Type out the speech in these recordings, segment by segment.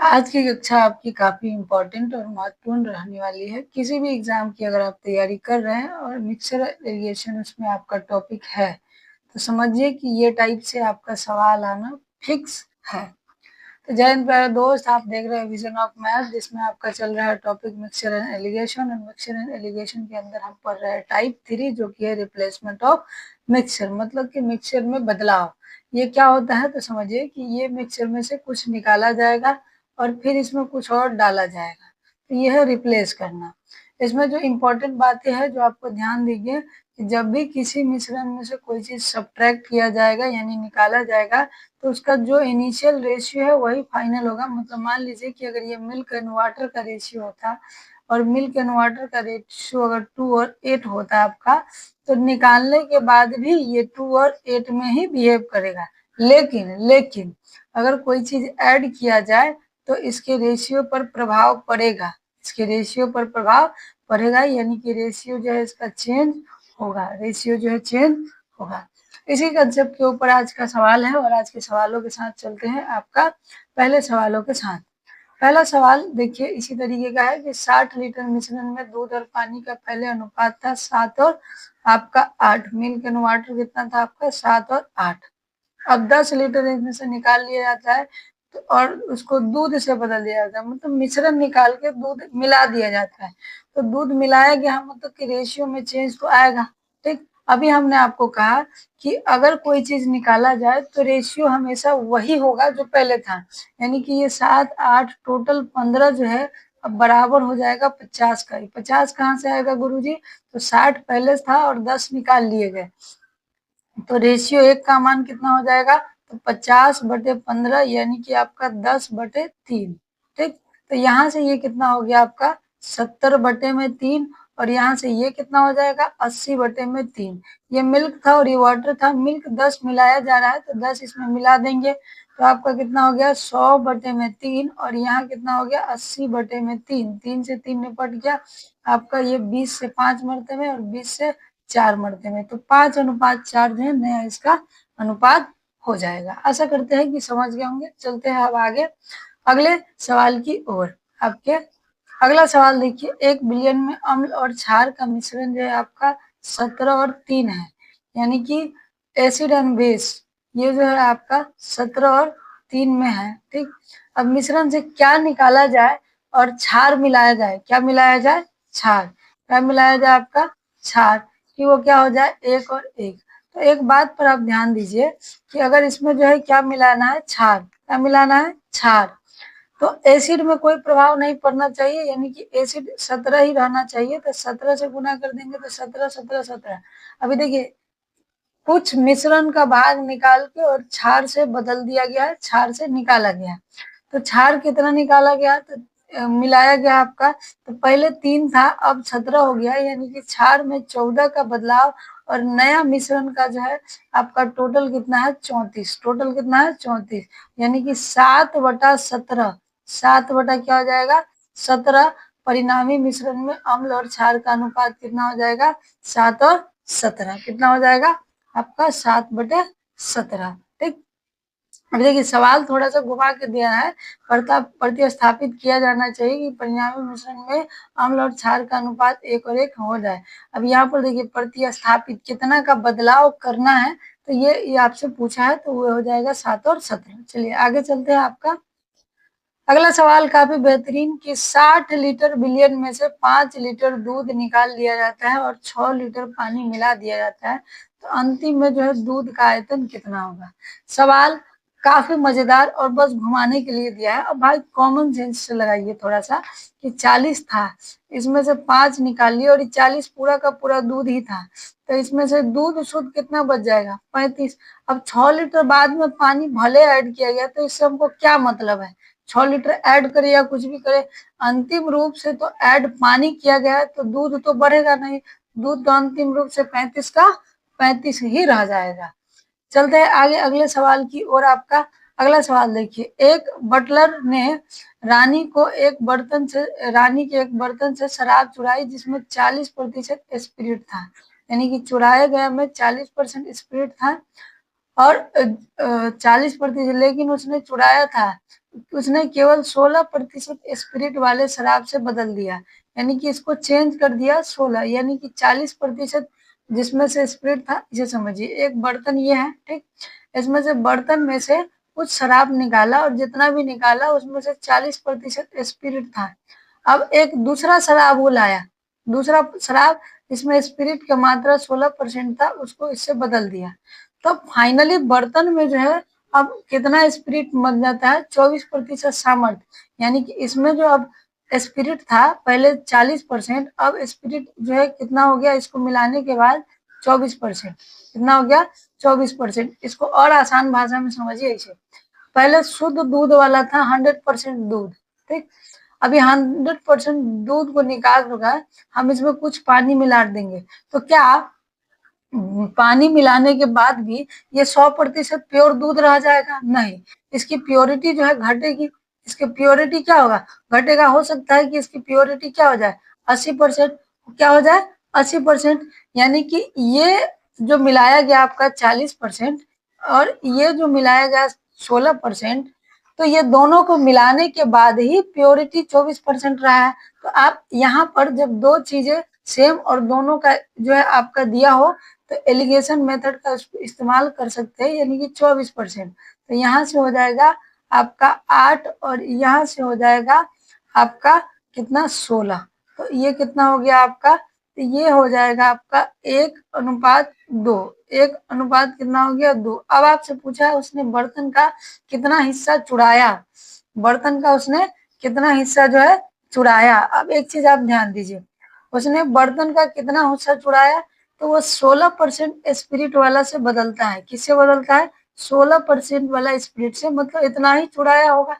आज की कक्षा आपकी काफ़ी इम्पोर्टेंट और महत्वपूर्ण रहने वाली है। किसी भी एग्ज़ाम की अगर आप तैयारी कर रहे हैं और मिक्सर एरिगेशन उसमें आपका टॉपिक है, तो समझिए कि ये टाइप से आपका सवाल आना फिक्स है। तो जय हिंद प्यारे दोस्त, आप देख रहे हैं विजन ऑफ मैथ, जिसमें आपका चल रहा है टॉपिक मिक्सचर एंड एलिगेशन। और मिक्सचर एंड एलिगेशन के अंदर हम पढ़ रहे हैं टाइप 3, जो कि है रिप्लेसमेंट ऑफ मिक्सचर, मतलब कि मिक्सचर में बदलाव। ये क्या होता है, तो समझिए कि ये मिक्सचर में से कुछ निकाला जाएगा और फिर इसमें कुछ और डाला जाएगा, तो यह है रिप्लेस करना। इसमें जो इम्पोर्टेंट बातें हैं जो आपको ध्यान दीजिए कि जब भी किसी मिश्रण में से कोई चीज़ सब्ट्रैक्ट किया जाएगा यानी निकाला जाएगा, तो उसका जो इनिशियल रेशियो है वही फाइनल होगा। मतलब मान लीजिए कि अगर ये मिल्क एंड वाटर का रेशियो होता और मिल्क एंड वाटर का रेशियो अगर 2 और 8 होता आपका, तो निकालने के बाद भी ये 2 और 8 में ही बिहेव करेगा। लेकिन अगर कोई चीज ऐड किया जाए तो इसके रेशियो पर प्रभाव पड़ेगा, इसके रेशियो पर प्रभाव पड़ेगा, यानी कि रेशियो जो है इसका चेंज होगा, रेशियो जो है चेंज होगा। इसी कंसेप्ट के ऊपर आज का सवाल है और आज के सवालों के साथ चलते हैं आपका पहले सवालों के साथ। पहला सवाल देखिए इसी तरीके का है कि 60 लीटर मिश्रण में दूध और पानी का पहले अनुपात था 7 और आपका 8। मिल्क एंड वाटर कितना था आपका 7 और 8। अब 10 लीटर इसमें से निकाल लिया जाता है तो और उसको दूध से बदल दिया जाता है, मतलब मिश्रण निकाल के दूध मिला दिया जाता है। तो दूध मिलाया गया मतलब कि रेशियो में चेंज तो आएगा। ठीक, अभी हमने आपको कहा कि अगर कोई चीज निकाला जाए तो रेशियो हमेशा वही होगा जो पहले था, यानी कि ये 7 8 टोटल 15 जो है अब बराबर हो जाएगा 50 का। 50 कहाँ से आएगा गुरुजी? तो 60 पहले था और 10 निकाल लिए गए, तो रेशियो 1 का मान कितना हो जाएगा? तो 50/15 यानी कि आपका 10/3। ठीक, तो यहाँ से ये कितना हो गया आपका 70/3 और यहाँ से ये कितना हो जाएगा 80/3। ये मिल्क था और ये वाटर था, मिल्क 10 मिलाया जा रहा है तो 10 इसमें मिला देंगे, तो आपका कितना हो गया 100/3 और यहाँ कितना हो गया 80/3। 3 से 3 निपट गया आपका, ये 20 से 5 मरते में और 20 से 4 मरते में, तो 5:4 जो है नया इसका अनुपात हो जाएगा। आशा करते हैं कि समझ गए होंगे। चलते हैं अब आगे अगले सवाल की ओर। आपके अगला सवाल देखिए, 1 बिलियन में अम्ल और क्षार का मिश्रण जो है आपका 17 और 3 है, यानी कि एसिड एंड बेस ये जो है आपका 17 और 3 में है। ठीक, अब मिश्रण से क्या निकाला जाए और क्षार मिलाया जाए? क्या मिलाया जाए? क्षार। क्या मिलाया जाए? आपका क्षार, कि वो क्या हो जाए 1 और 1। तो एक बात पर आप ध्यान दीजिए कि अगर इसमें जो है क्या मिलाना है? क्षार। क्या मिलाना है? क्षार। तो एसिड में कोई प्रभाव नहीं पड़ना चाहिए, यानी कि एसिड 17 ही रहना चाहिए, तो 17 से गुना कर देंगे तो 17 17 17। अभी देखिए कुछ मिश्रण का भाग निकाल के और क्षार से बदल दिया गया है, क्षार से निकाला गया। तो क्षार कितना निकाला गया? तो मिलाया गया आपका, तो पहले 3 था अब 17 हो गया, यानी कि क्षार में 14 का बदलाव और नया मिश्रण का जो है आपका टोटल कितना है 34। टोटल कितना है 34, यानी कि 7/17। 7 क्या हो जाएगा 17। परिणामी मिश्रण में अम्ल और क्षार का अनुपात कितना हो जाएगा 7 और 17। कितना हो जाएगा आपका 7/17। ठीक, अब देखिए सवाल थोड़ा सा घुमा के दिया है, प्रतिस्थापित किया जाना चाहिए कि परिणामी मिश्रण में अम्ल और क्षार का अनुपात 1 और 1 हो जाए। अब यहाँ पर देखिए प्रतिस्थापित कितना का बदलाव करना है, तो ये आपसे पूछा है, तो वो हो जाएगा 7 और 17। चलिए आगे चलते हैं। आपका अगला सवाल काफी बेहतरीन कि 60 लीटर बिलियन में से 5 लीटर दूध निकाल लिया जाता है और 6 लीटर पानी मिला दिया जाता है, तो अंतिम में जो है दूध का आयतन कितना होगा? सवाल काफी मजेदार और बस घुमाने के लिए दिया है। अब भाई कॉमन सेंस से लगाइए थोड़ा सा कि 40 था, इसमें से 5 निकाल लिए और ये 40 पूरा का पूरा दूध ही था, तो इसमें से दूध शुद्ध कितना बच जाएगा 35। अब 6 लीटर बाद में पानी भले ऐड किया गया, तो इससे हमको क्या मतलब है? 6 लीटर ऐड करे या कुछ भी करे, अंतिम रूप से तो ऐड पानी किया गया है, तो दूध तो बढ़ेगा नहीं, दूध तो अंतिम रूप से 35 का 35 ही रह जाएगा। चलते हैं आगे अगले सवाल की ओर। आपका अगला सवाल देखिए, एक बटलर ने रानी के एक बर्तन से शराब चुराई जिसमें 40% स्पिरिट था, यानी कि चुराए गए में 40% स्पिरिट था और 40%, लेकिन उसने चुराया था उसने केवल 16% स्पिरिट वाले शराब से बदल दिया, यानी कि इसको चेंज कर दिया 16, यानी कि 40% जिसमें से स्पिरिट था। इसे समझिए, एक बर्तन ये है, ठीक, इसमें से बर्तन में से कुछ शराब निकाला और जितना भी निकाला उसमें से 40% स्पिरिट था। अब एक दूसरा शराब वो लाया, दूसरा शराब इसमें स्पिरिट की मात्रा 16% था, उसको इससे बदल दिया। तो फाइनली बर्तन में जो है अब कितना स्पिरिट बन जाता है, 24% सामर्थ्य, यानी कि इसमें जो अब स्पिरिट था पहले 40%, अब स्पिरिट जो है कितना हो गया, इसको मिलाने के बाद 24%। कितना हो गया, 24%। इसको और आसान भाषा में समझिए इसे, पहले शुद्ध दूध वाला था 100% दूध, ठीक, अभी 100% दूध को निकाल चुका है, हम इसमें कुछ पानी मिला देंगे, तो क्या पानी मिलाने के बाद भी ये 100% प्योर दूध रह जाएगा? नहीं, इसकी प्योरिटी जो है घटेगी। इसकी प्योरिटी क्या होगा, घटेगा। हो सकता है कि इसकी प्योरिटी क्या हो जाए, 80%, क्या हो जाए, 80%, यानी कि ये जो मिलाया गया आपका 40% और ये जो मिलाया गया 16%, तो ये दोनों को मिलाने के बाद ही प्योरिटी 24% रहा है। तो आप यहाँ पर जब दो चीजें सेम और दोनों का जो है आपका दिया हो, तो एलिगेशन मेथड का इस्तेमाल कर सकते हैं, यानी कि 24%। तो यहाँ से हो जाएगा आपका 8 और यहाँ से हो जाएगा आपका कितना, 16। तो ये कितना हो गया आपका, तो ये हो जाएगा आपका 1:2। 1:, कितना हो गया, 2। अब आपसे पूछा है उसने बर्तन का कितना हिस्सा चुराया, बर्तन का उसने कितना हिस्सा जो है चुराया। अब एक चीज आप ध्यान दीजिए, उसने बर्तन का कितना हिस्सा चुराया, तो वो 16% स्पिरिट वाला से बदलता है। किससे बदलता है, 16% वाला स्पिरिट से, मतलब इतना ही चुराया होगा,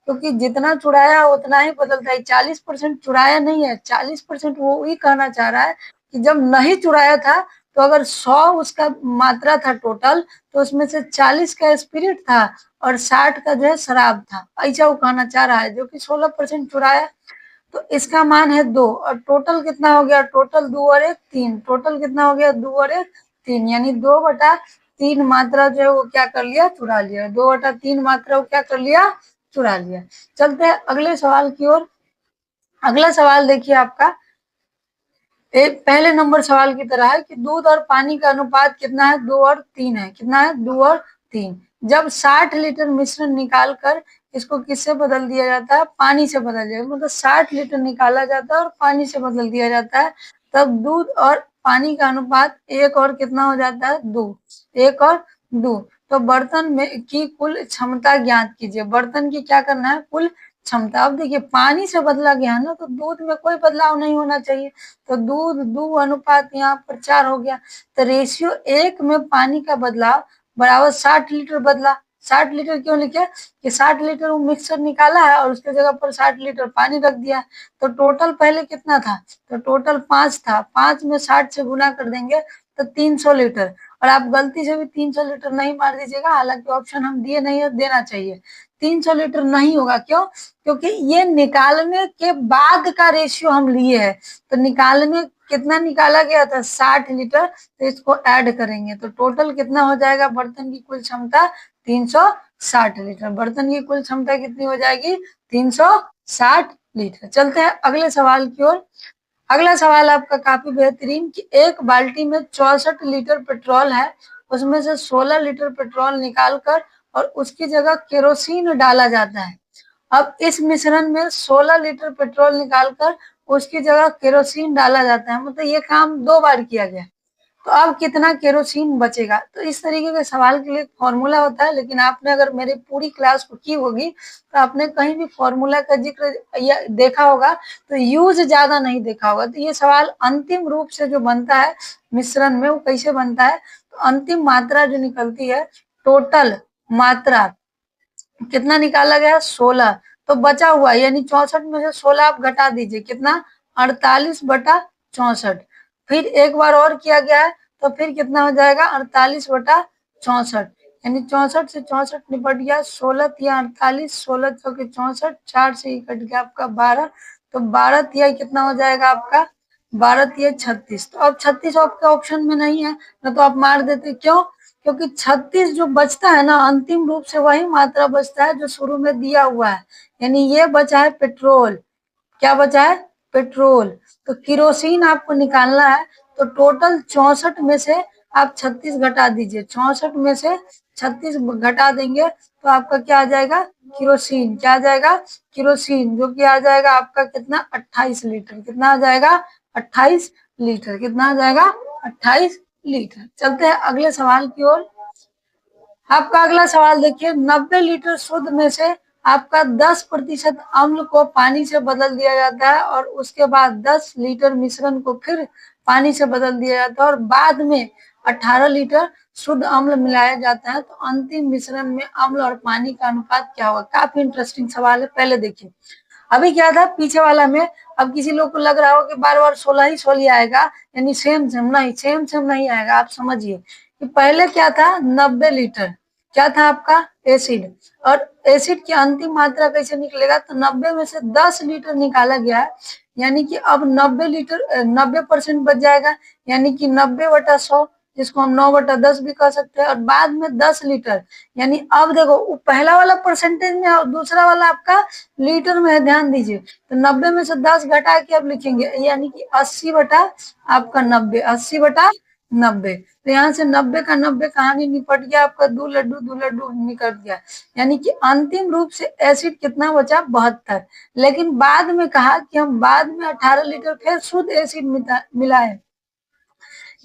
क्योंकि जितना चुराया उतना ही बदलता है। 40% चुराया नहीं है, 40% वो ही कहना चाह रहा है कि जब नहीं चुराया था, तो अगर 100 उसका मात्रा था टोटल, तो उसमें से 40 का स्पिरिट था और 60 का जो है शराब था, ऐसा वो कहना चाह रहा है, जो कि 16% चुराया। तो इसका मान है 2, और टोटल कितना हो गया, टोटल 2 और 1 3, टोटल कितना हो गया, 2 और 1 3, यानी 2/3 मात्रा जो है वो क्या कर लिया, चुरा लिया। 2/3 मात्रा वो क्या कर लिया, चुरा लिया। चलते हैं अगले सवाल की ओर। अगला सवाल देखिए आपका एक पहले नंबर सवाल की तरह है कि दूध और पानी का अनुपात कितना है, 2 और 3 है। कितना है, 2 और 3। जब 60 लीटर मिश्रण निकाल कर इसको किससे बदल दिया जाता है, पानी से बदल दिया, मतलब 60 लीटर निकाला जाता है और पानी से बदल दिया जाता है, तब दूध और पानी का अनुपात 1 और कितना हो जाता है, 2। 1 और 2। तो बर्तन में की कुल क्षमता ज्ञात कीजिए। बर्तन की क्या करना है, कुल क्षमता। अब देखिए पानी से बदला गया है ना, तो दूध में कोई बदलाव नहीं होना चाहिए, तो दूध 2 अनुपात यहाँ पर 4 हो गया। तो रेशियो 1 में पानी का बदलाव बराबर 60 लीटर बदला। 60 लीटर क्यों लिखे, कि 60 लीटर वो मिक्सर निकाला है और उसके जगह पर 60 लीटर पानी रख दिया। तो टोटल पहले कितना था, तो टोटल 5 था, 5 में 60 से गुना कर देंगे तो 300 लीटर। और आप गलती से भी 300 लीटर नहीं मार दीजिएगा, हालांकि ऑप्शन हम दिए नहीं है, देना चाहिए। 300 लीटर नहीं होगा, क्यों, क्योंकि ये निकालने के बाद का रेशियो हम लिए है। तो निकालने कितना निकाला गया था, 60 लीटर, तो इसको ऐड करेंगे तो टोटल कितना हो जाएगा, बर्तन की कुल क्षमता 360 लीटर। बर्तन की कुल क्षमता कितनी हो जाएगी, 360 लीटर। चलते हैं अगले सवाल की ओर। अगला सवाल आपका काफी बेहतरीन, कि एक बाल्टी में 64 लीटर पेट्रोल है, उसमें से 16 लीटर पेट्रोल निकालकर और उसकी जगह केरोसिन डाला जाता है। अब इस मिश्रण में 16 लीटर पेट्रोल निकालकर उसकी जगह केरोसिन डाला जाता है, मतलब ये काम 2 बार किया गया, तो अब कितना केरोसिन बचेगा। तो इस तरीके के सवाल के लिए फॉर्मूला होता है, लेकिन आपने अगर मेरी पूरी क्लास को की होगी तो आपने कहीं भी फॉर्मूला का जिक्र या देखा होगा, तो यूज ज्यादा नहीं देखा होगा। तो ये सवाल अंतिम रूप से जो बनता है मिश्रण में, वो कैसे बनता है, तो अंतिम मात्रा जो निकलती है, टोटल मात्रा कितना निकाला गया, 16, तो बचा हुआ यानी 64 में से 16 आप घटा दीजिए, कितना, 48/64। फिर एक बार और किया गया है, तो फिर कितना हो जाएगा, 48/64, यानी 64 से 64 निपट गया, 16 या 48, 16 चौके 64, 4 से ही कट गया आपका 12, तो 12 तिया कितना हो जाएगा आपका, 12 तिया 36। तो अब 36 आपके ऑप्शन में नहीं है, ना तो आप मार देते, क्यों, क्योंकि 36 जो बचता है ना अंतिम रूप से वही मात्रा बचता है जो शुरू में दिया हुआ है, यानी ये बचा है पेट्रोल। क्या बचा है? पेट्रोल। तो केरोसिन आपको निकालना है, तो टोटल 64 में से आप 36 घटा दीजिए, 64 में से 36 घटा देंगे तो आपका क्या आ जाएगा? केरोसिन। क्या आ जाएगा? केरोसिन, जो कि आ जाएगा आपका कितना? 28 लीटर। कितना आ जाएगा? 28 लीटर। कितना आ जाएगा? 28 लीटर। चलते हैं अगले सवाल की ओर। आपका अगला सवाल देखिए, 90 लीटर शुद्ध में से आपका 10% अम्ल को पानी से बदल दिया जाता है और उसके बाद 10 लीटर मिश्रण को फिर पानी से बदल दिया जाता है और बाद में 18 लीटर शुद्ध अम्ल मिलाया जाता है, तो अंतिम मिश्रण में अम्ल और पानी का अनुपात क्या होगा? काफी इंटरेस्टिंग सवाल है। पहले देखिए, अभी क्या था पीछे वाला में, अब किसी लोग को लग रहा हो कि बार बार 16 ही 16 आएगा, यानी सेम सेम नहीं, सेम सेम नहीं आएगा। आप समझिए कि पहले क्या था? 90 लीटर क्या था आपका? एसिड। और एसिड की अंतिम मात्रा कैसे निकलेगा? तो 90 में से 10 लीटर निकाला गया है, यानी कि अब 90 लीटर 90% बच जाएगा, यानी कि 90/100, जिसको हम 9/10 भी कह सकते हैं। और बाद में 10 लीटर, यानी अब देखो पहला वाला परसेंटेज में और दूसरा वाला आपका लीटर में है, ध्यान दीजिए। तो 90 में से 10 घटा के अब लिखेंगे, यानी कि 80 बटा आपका 90, 80/90। तो यहाँ से 90 का 90 कहानी निपट गया आपका, 2 लड्डू निकल गया, यानी कि अंतिम रूप से एसिड कितना बचा? 72। लेकिन बाद में कहा कि हम बाद में 18 लीटर फिर शुद्ध एसिड मिलाए,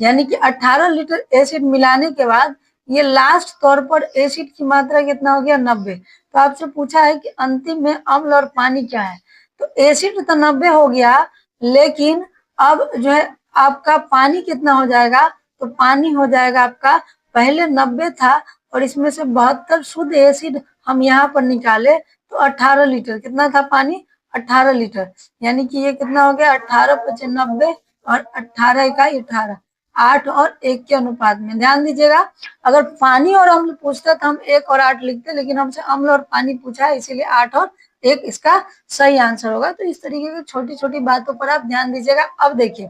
यानी कि 18 लीटर एसिड मिलाने के बाद ये लास्ट तौर पर एसिड की मात्रा कितना हो गया? 90। तो आपसे पूछा है कि अंतिम में अम्ल और पानी क्या है, तो एसिड तो 90 हो गया, लेकिन अब जो है आपका पानी कितना हो जाएगा? तो पानी हो जाएगा आपका, पहले 90 था और इसमें से 72 शुद्ध एसिड हम यहाँ पर निकाले तो 18 लीटर। कितना था पानी? 18 लीटर, यानी कि ये कितना हो गया? 18/90 और 18 8 और 1 के अनुपात में। ध्यान दीजिएगा, अगर पानी और अम्ल पूछता तो हम 1 और 8 लिखते, लेकिन हमसे अम्ल और पानी पूछा है, इसीलिए 8 और 1 इसका सही आंसर होगा। तो इस तरीके की छोटी छोटी बातों पर आप ध्यान दीजिएगा। अब देखिए,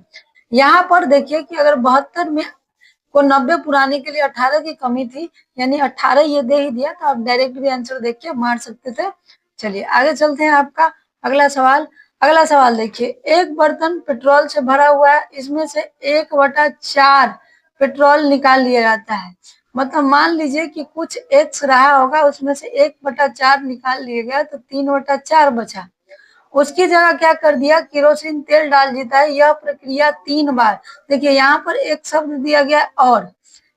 यहाँ पर देखिए कि अगर 72 में को 90 पुराने के लिए 18 की कमी थी, यानी 18 ये दे ही दिया, तो आप डायरेक्ट भी आंसर देख के मार सकते थे। चलिए आगे चलते हैं। आपका अगला सवाल, देखिए, एक बर्तन पेट्रोल से भरा हुआ है, इसमें से 1/4 पेट्रोल निकाल लिया जाता है। मतलब मान लीजिए कि कुछ एक्स रहा होगा, उसमें से 1/4 निकाल लिया गया, तो 3/4 बचा। उसकी जगह क्या कर दिया? केरोसिन तेल डाल देता है। यह प्रक्रिया 3 बार। देखिए यहाँ पर एक शब्द दिया गया है और,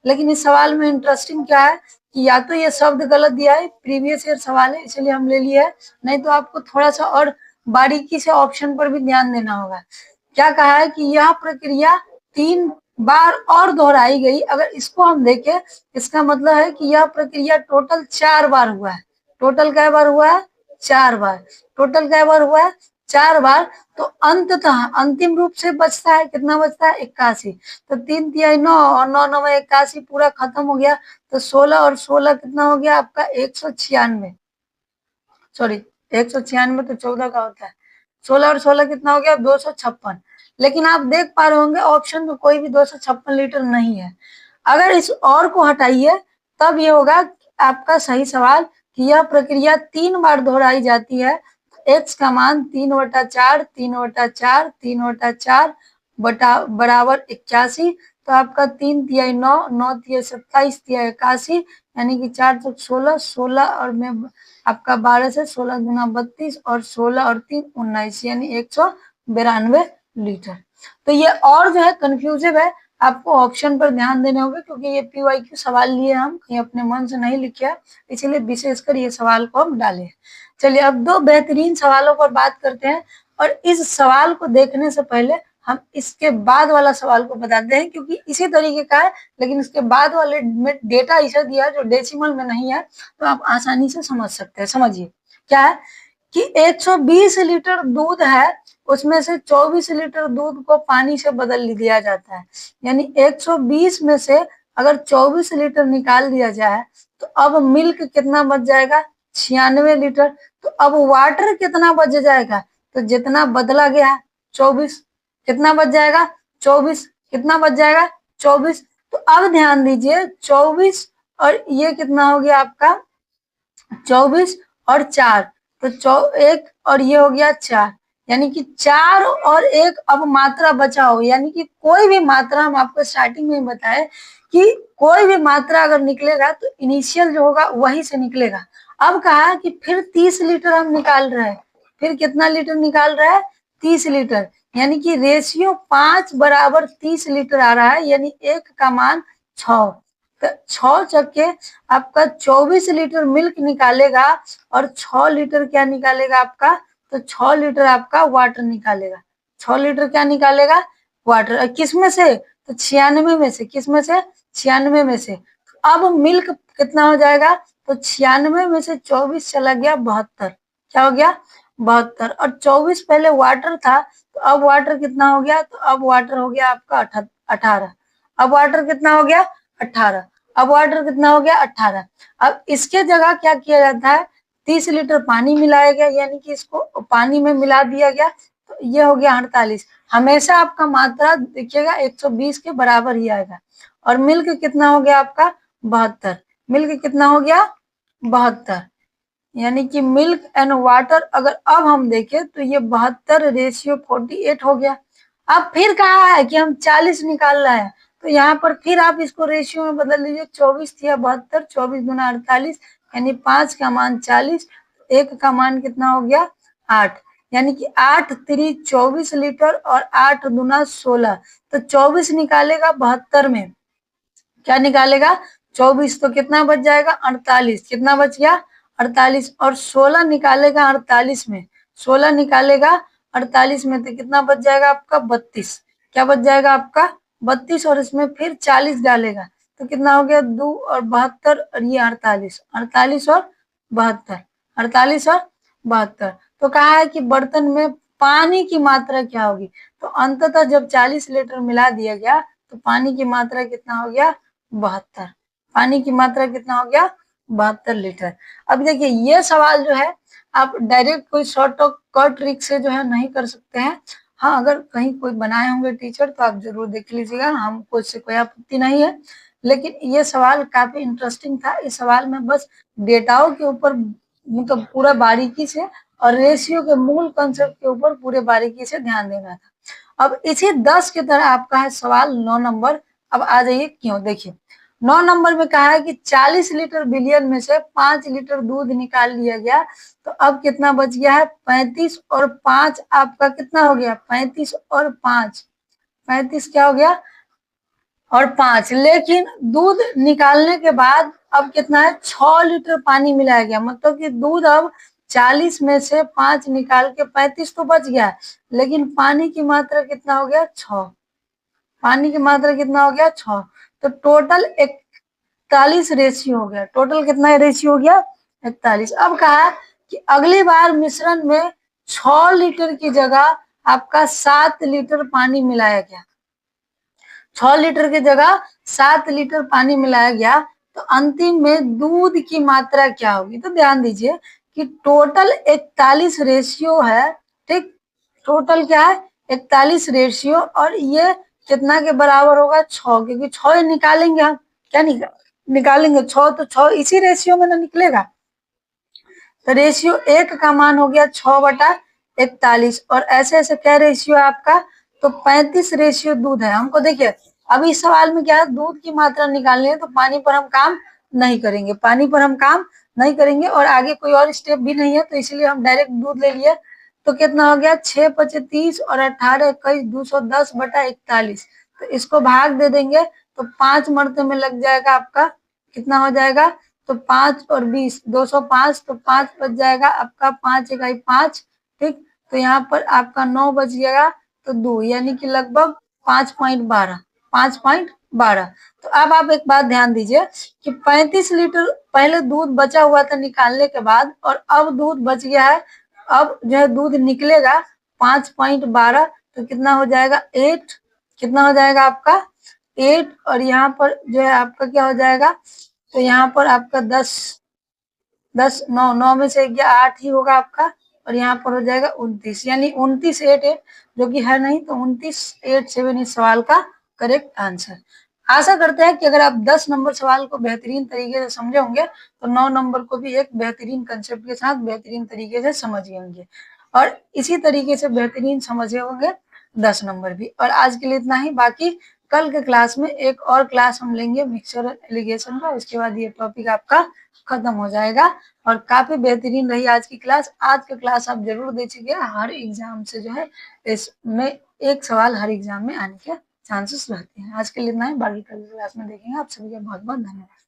लेकिन इस सवाल में इंटरेस्टिंग क्या है कि या तो ये शब्द गलत दिया है, प्रीवियस ईयर सवाल है इसलिए हम ले लिए है, नहीं तो आपको थोड़ा सा और बारीकी से ऑप्शन पर भी ध्यान देना होगा। क्या कहा है कि यह प्रक्रिया 3 बार और दोहराई गई। अगर इसको हम देखें, इसका मतलब है कि यह प्रक्रिया टोटल 4 बार हुआ है। टोटल कै बार हुआ है? 4 बार। टोटल कै बार हुआ है? 4 बार। तो अंततः अंतिम रूप से बचता है, कितना बचता है? 81। तो 3 तिहाई 9 और 9 9 81 पूरा खत्म हो गया। तो 16 और 16 कितना हो गया आपका? 196। सॉरी, 196 तो 14 का होता है। 16 और 16 कितना हो गया? 256। लेकिन आप देख पा रहे होंगे ऑप्शन में कोई भी 256 लीटर नहीं है। अगर इस और को हटाइए तब ये होगा आपका सही सवाल कि यह प्रक्रिया 3 बार दोहराई जाती है। एक्स का मान 3/4, 3/4, 3/4 बटा बराबर 81। तो आपका 3 तिहाई 9, 9 तिहाई 27, तिहाई 81, यानी कि 4 चौक 16, 16 और में आपका 12 से 16 गुना 32 और 16 और 3 19, यानी 192 लीटर। तो ये और जो है कंफ्यूजिव है, आपको ऑप्शन पर ध्यान देने होंगे, क्योंकि ये PYQ सवाल लिए हम कहीं अपने मन से नहीं लिखे, इसीलिए विशेषकर ये सवाल को हम डाले। चलिए अब दो बेहतरीन सवालों पर बात करते हैं, और इस सवाल को देखने से पहले हम इसके बाद वाला सवाल को बताते हैं, क्योंकि इसी तरीके का है, लेकिन इसके बाद वाले में डेटा ऐसा दिया है जो डेसिमल में नहीं है, तो आप आसानी से समझ सकते हैं। समझिए क्या है कि 120 लीटर दूध है, उसमें से 24 लीटर दूध को पानी से बदल दिया जाता है, यानी 120 में से अगर 24 लीटर निकाल दिया जाए तो अब मिल्क कितना बच जाएगा? 96 लीटर। तो अब वाटर कितना बच जाएगा? तो जितना बदला गया 24, कितना बच जाएगा? 24। कितना बच जाएगा? 24। तो अब ध्यान दीजिए 24 और ये कितना हो गया आपका 24 और 4, तो 1 और ये हो गया 4, यानी कि 4 और 1 अब मात्रा बचा हो, यानी कि कोई भी मात्रा, हम आपको स्टार्टिंग में बताए कि कोई भी मात्रा अगर निकलेगा तो इनिशियल जो होगा वही से निकलेगा। अब कहा कि फिर 30 लीटर हम निकाल रहे हैं, फिर कितना लीटर निकाल रहा है 30 लीटर, यानी कि रेशियो 5 बराबर 30 लीटर आ रहा है, यानी 1 का मान 6, तो 6 चक्के आपका 24 लीटर मिल्क निकालेगा और 6 लीटर क्या निकालेगा आपका, तो 6 लीटर आपका वाटर निकालेगा। 6 लीटर क्या निकालेगा, वाटर। किस में से, तो 96 में से, किस में से, 96 में से। अब मिल्क कितना हो जाएगा, तो 96 में से 24 चला गया 72, क्या हो गया 72, और 24 पहले वाटर था, तो अब वाटर कितना हो गया, तो अब वाटर हो गया आपका 18, अब वाटर कितना हो गया 18, अब वाटर कितना हो गया 18। अब इसके जगह क्या किया जाता है, 30 लीटर पानी मिलाया गया, यानी कि इसको पानी में मिला दिया गया, तो ये हो गया 48। हमेशा आपका मात्रा देखिएगा 120 के बराबर ही आएगा। और मिल्क कितना हो गया आपका 72, मिल्क कितना हो गया 72, यानी कि मिल्क एंड वाटर अगर अब हम देखें तो ये 72 रेशियो 48 हो गया। अब फिर कहा है कि हम 40 निकाल रहे हैं, तो यहाँ पर फिर आप इसको रेशियो में बदल लीजिए, 24 थी 72, 24 गुना 48, यानी 5 का मान 40, 1 का मान कितना हो गया 8, यानी कि 8 3 24 लीटर और 8 गुना 16, तो 24 निकालेगा 72 में, क्या निकालेगा 24, तो कितना बच जाएगा 48, कितना बच गया 48, और 16 निकालेगा 48 में, 16 निकालेगा 48 में, तो कितना बच जाएगा आपका 32, क्या बच जाएगा आपका 32, और इसमें फिर 40 डालेगा, तो कितना हो गया 2 और 72, और ये 48, 48 और 72, 48 और 72। तो कहा है कि बर्तन में पानी की मात्रा क्या होगी, तो अंततः जब 40 लीटर मिला दिया गया तो पानी की मात्रा कितना हो गया 72, पानी की मात्रा कितना हो गया 72 लीटर। अब देखिए ये सवाल जो है आप डायरेक्ट कोई शॉर्ट कट ट्रिक से जो है नहीं कर सकते हैं। हाँ, अगर कहीं कोई बनाए होंगे टीचर तो आप जरूर देख लीजिएगा, हमको इससे कोई आपत्ति नहीं है। लेकिन ये सवाल काफी इंटरेस्टिंग था, इस सवाल में बस डेटाओं के ऊपर मतलब पूरा बारीकी से और रेशियो के मूल कंसेप्ट के ऊपर पूरे बारीकी से ध्यान देना था। अब इसी 10 की तरह आपका है सवाल 9 नंबर। अब आ जाइए क्यों, देखिए 9 नंबर में कहा है कि 40 लीटर बिलियन में से 5 लीटर दूध निकाल लिया गया, तो अब कितना बच गया है 35 और 5 आपका कितना हो गया 35 और 5, 35 क्या हो गया और 5, लेकिन दूध निकालने के बाद अब कितना है 6 लीटर पानी मिलाया गया, मतलब कि दूध अब 40 में से 5 निकाल के 35 तो बच गया, लेकिन पानी की मात्रा कितना हो गया 6, पानी की मात्रा कितना हो गया 6, तो टोटल 41 रेशियो हो गया, टोटल कितना रेशियो हो गया 41। अब कहा कि अगली बार मिश्रण में 6 लीटर की जगह आपका 7 लीटर पानी मिलाया गया, 6 लीटर की जगह 7 लीटर पानी मिलाया गया, तो अंतिम में दूध की मात्रा क्या होगी, तो ध्यान दीजिए कि टोटल 41 रेशियो है, ठीक, टोटल क्या है 41 रेशियो, और ये कितना के बराबर होगा 6, क्योंकि 6 निकालेंगे हम, क्या निकालेंगे 6, तो 6 इसी रेशियो में ना निकलेगा, तो रेशियो 1 का मान हो गया 6/41, और ऐसे ऐसे क्या रेशियो है आपका, तो 35 रेशियो दूध है। हमको देखिए अब इस सवाल में क्या है, दूध की मात्रा निकालनी है, तो पानी पर हम काम नहीं करेंगे, पानी पर हम काम नहीं करेंगे, और आगे कोई और स्टेप भी नहीं है, तो इसलिए हम डायरेक्ट दूध ले लिए। तो कितना हो गया 6 5 30 और 18 21 210/41, तो इसको भाग दे देंगे, तो 5 मरते में लग जाएगा आपका, कितना हो जाएगा, तो 5 और 20 205, तो 5 बच जाएगा आपका, 5 इकाई 5, ठीक, तो यहाँ पर आपका 9 बच जाएगा, तो 2, यानी कि लगभग 5.12, 5.12। तो अब आप एक बात ध्यान दीजिए कि 35 लीटर पहले दूध बचा हुआ था निकालने के बाद, और अब दूध बच गया है, अब जो है दूध निकलेगा 5.12, तो कितना हो जाएगा 8, कितना हो जाएगा आपका 8, और यहाँ पर जो है आपका क्या हो जाएगा, तो यहाँ पर आपका 10 10 9 9 में से गया 8 ही होगा आपका, और यहाँ पर हो जाएगा 29, यानी 29 8 8, जो कि है नहीं, तो 29 8 7 इस सवाल का करेक्ट आंसर। आशा करते हैं कि अगर आप 10 नंबर सवाल को बेहतरीन तरीके से समझे होंगे तो 9 नंबर को भी एक बेहतरीन कंसेप्ट के साथ बेहतरीन तरीके से समझे होंगे और इसी तरीके से बेहतरीन समझे होंगे 10 नंबर भी। और आज के लिए इतना ही, बाकी कल के क्लास में एक और क्लास हम लेंगे मिक्सचर एलिगेशन का, उसके बाद ये टॉपिक आपका खत्म हो जाएगा। और काफी बेहतरीन रही आज की क्लास। आज का क्लास आप जरूर देखिएगा, हर एग्जाम से जो है इसमें एक सवाल हर एग्जाम में आने के चांसेस रहते हैं। आज के लिए इतना ही, बाकी कल क्लास में देखेंगे। आप सभी का बहुत बहुत धन्यवाद।